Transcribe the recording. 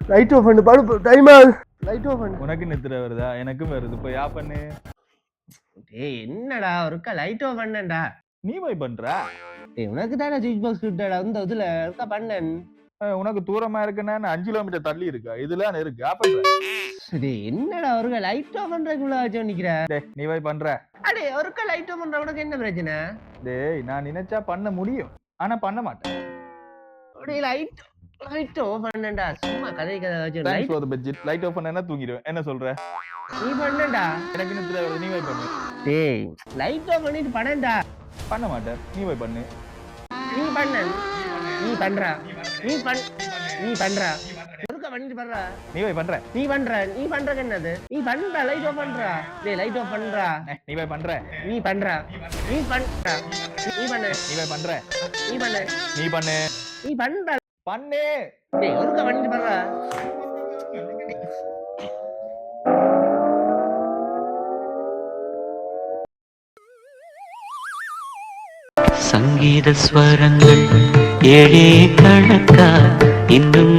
light off பண்ணு படு time ஆகுது லைட் ஆஃப் பண்ணு உனக்கு நித்திர வருதா எனக்கும் வருது போய் யா பண்ணு டேய் என்னடா ஒருக்கா லைட் ஆஃப் பண்ணேன்டா நீ போய் பண்ற டேய் உனக்கு தானே ஸ்விட்ச் பாக்ஸ் கிட்டடா இந்த இதுல ஒருக்கா பண்ணேன் உனக்கு தூரமா இருக்குன்னா 5 கிலோமீட்டர் தள்ளி இருக்கா இதுல இருக்கு யா பண்ற டேய் என்னடா ஒருக்கா லைட் ஆஃப் பண்றதுக்குள்ள வச்சு நிக்கிற டேய் நீ போய் பண்ற அடே ஒருக்கா லைட் ஆஃப் பண்ற உனக்கு என்ன பிரச்சனை டேய் நான் நினைச்சா பண்ண முடியும் ஆனா பண்ண மாட்டேன் டேய் லைட் ஆஃப் பண்ணேன்டா சும்மா கதை வச்சு light for the budget light off பண்ணா தூங்கிடுவேன் என்ன சொல்ற நீ பண்ணேன்டா எனக்கு நித்திர வருது நீ போய் பண்ணு டேய் லைட் ஆஃப் பண்ணிட்டு பண்ணேன்டா பண்ண மாட்டேன் நீ போய் பண்ணு நீ பண்ண நீ பண்ற நீ பண்ற ஒருக்கா பண்ணிட்டு பண்ற நீ போய் பண்ற நீ பண்றது என்னது நீ பண்ற லைட் ஆஃப் பண்ற டேய் லைட் ஆஃப் பண்ற நீ போய் பண்ற நீ பண்ணு நீ போய் பண்ற நீ பண்ணு பண்ணு டேய் ஒருக்கா பண்ணிட்டு பண்ற சங்கீத ஸ்வரங்கள் ஏழே கணக்கா இன்னும்